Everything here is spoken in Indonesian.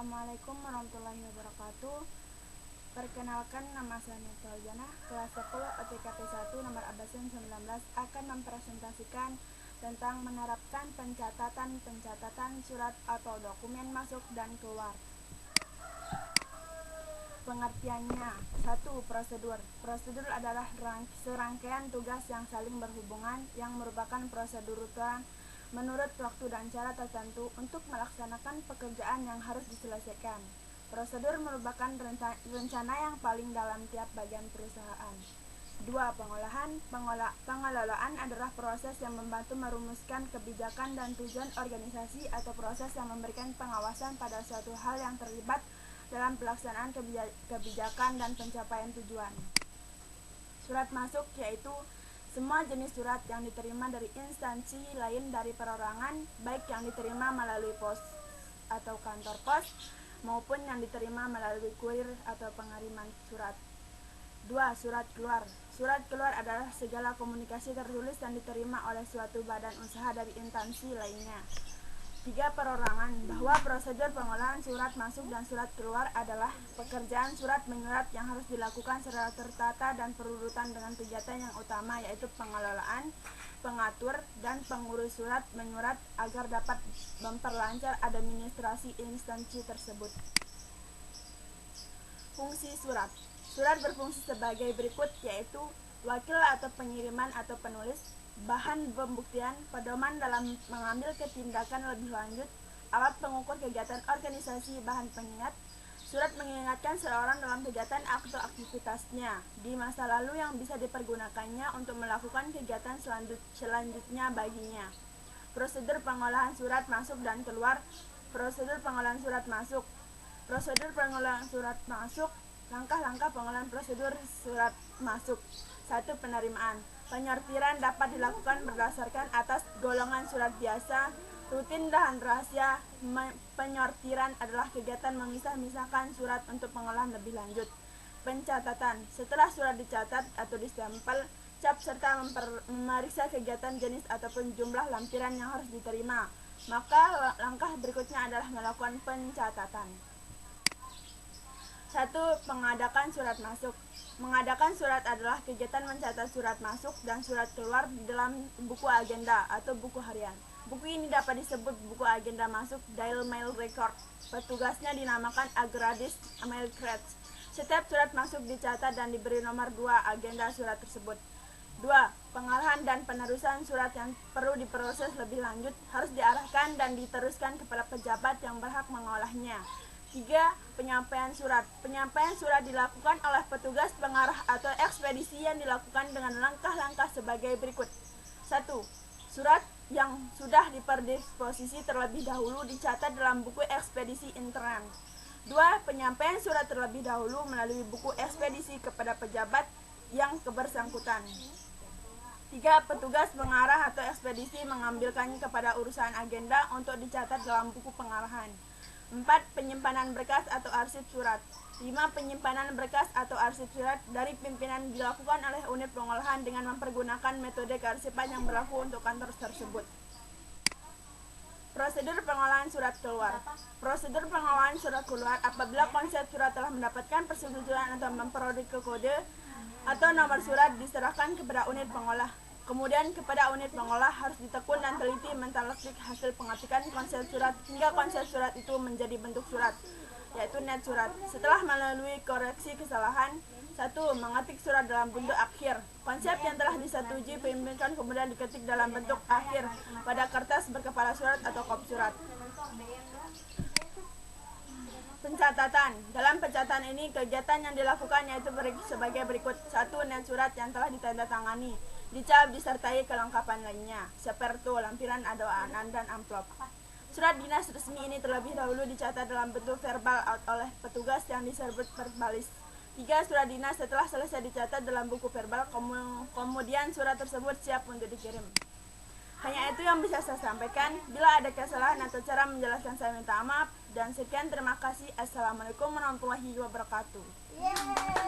Assalamualaikum warahmatullahi wabarakatuh. Perkenalkan, nama saya Nurul, kelas 10 OTKP 1 nomor absen 19 akan mempresentasikan tentang menerapkan pencatatan surat atau dokumen masuk dan keluar. Pengertiannya: 1. Prosedur. Prosedur adalah serangkaian tugas yang saling berhubungan yang merupakan prosedur rutin menurut waktu dan cara tertentu untuk melaksanakan pekerjaan yang harus diselesaikan. Prosedur merupakan rencana yang paling dalam tiap bagian perusahaan. 2. Pengolahan. Pengelolaan adalah proses yang membantu merumuskan kebijakan dan tujuan organisasi atau proses yang memberikan pengawasan pada suatu hal yang terlibat dalam pelaksanaan kebijakan dan pencapaian tujuan. Surat masuk yaitu semua jenis surat yang diterima dari instansi lain dari perorangan, baik yang diterima melalui pos atau kantor pos, maupun yang diterima melalui kurir atau pengiriman surat. 2. Surat keluar. Surat keluar adalah segala komunikasi tertulis yang diterima oleh suatu badan usaha dari instansi lainnya. 3. Perorangan. Bahwa prosedur pengolahan surat masuk dan surat keluar adalah pekerjaan surat menyurat yang harus dilakukan secara tertata dan berurutan dengan kegiatan yang utama, yaitu pengelolaan, pengatur, dan pengurus surat menyurat agar dapat memperlancar administrasi instansi tersebut. Fungsi surat. Surat berfungsi sebagai berikut, yaitu wakil atau pengiriman atau penulis, bahan pembuktian, pedoman dalam mengambil tindakan lebih lanjut, alat pengukur kegiatan organisasi, bahan pengingat. Surat mengingatkan seseorang dalam kegiatan atau aktivitasnya di masa lalu yang bisa dipergunakannya untuk melakukan kegiatan selanjutnya baginya. Prosedur pengolahan surat masuk dan keluar. Prosedur pengolahan surat masuk. Prosedur pengolahan surat masuk. Langkah-langkah pengolahan prosedur surat masuk. 1. Penerimaan. Penyortiran dapat dilakukan berdasarkan atas golongan surat biasa, rutin, dan rahasia. Penyortiran adalah kegiatan memisah-misahkan surat untuk pengolahan lebih lanjut. Pencatatan. Setelah surat dicatat atau distempel, cap serta memeriksa kegiatan jenis ataupun jumlah lampiran yang harus diterima, maka langkah berikutnya adalah melakukan pencatatan. 1. Mengadakan surat masuk. Mengadakan surat adalah kegiatan mencatat surat masuk dan surat keluar di dalam buku agenda atau buku harian. Buku ini dapat disebut buku agenda masuk, Daily Mail Record. Petugasnya dinamakan Agradis Mail Crates. Setiap surat masuk dicatat dan diberi nomor 2 agenda surat tersebut. 2. Pengarahan dan penerusan surat yang perlu diproses lebih lanjut harus diarahkan dan diteruskan kepada pejabat yang berhak mengolahnya. 3. Penyampaian surat. Penyampaian surat dilakukan oleh petugas pengarah atau ekspedisi yang dilakukan dengan langkah-langkah sebagai berikut. 1. Surat yang sudah diperdisposisi terlebih dahulu dicatat dalam buku ekspedisi intern. 2. Penyampaian surat terlebih dahulu melalui buku ekspedisi kepada pejabat yang kebersangkutan. 3. Petugas pengarah atau ekspedisi mengambilkannya kepada urusan agenda untuk dicatat dalam buku pengarahan. 4. Penyimpanan berkas atau arsip surat. 5. Penyimpanan berkas atau arsip surat dari pimpinan dilakukan oleh unit pengolahan dengan mempergunakan metode kearsipan yang berlaku untuk kantor tersebut. Prosedur pengolahan surat keluar. Prosedur pengolahan surat keluar apabila konsep surat telah mendapatkan persetujuan atau memperoleh kode atau nomor surat diserahkan kepada unit pengolah. Kemudian kepada unit pengolah harus ditekun dan teliti mentalaksik hasil pengetikan konsep surat hingga konsep surat itu menjadi bentuk surat, yaitu net surat. Setelah melalui koreksi kesalahan, 1. Mengetik surat dalam bentuk akhir. Konsep yang telah disetujui pimpinan kemudian diketik dalam bentuk akhir pada kertas berkepala surat atau kop surat. Pencatatan. Dalam pencatatan ini kegiatan yang dilakukan yaitu sebagai berikut. 1. Net surat yang telah ditandatangani, dicap disertai kelengkapan lainnya, seperti lampiran adonan dan amplop. Surat dinas resmi ini terlebih dahulu dicatat dalam bentuk verbal oleh petugas yang disebut verbalis. 3. Surat dinas setelah selesai dicatat dalam buku verbal, kemudian surat tersebut siap untuk dikirim. Hanya itu yang bisa saya sampaikan. Bila ada kesalahan atau cara menjelaskan, saya minta maaf. Dan sekian, terima kasih. Assalamualaikum warahmatullahi wabarakatuh.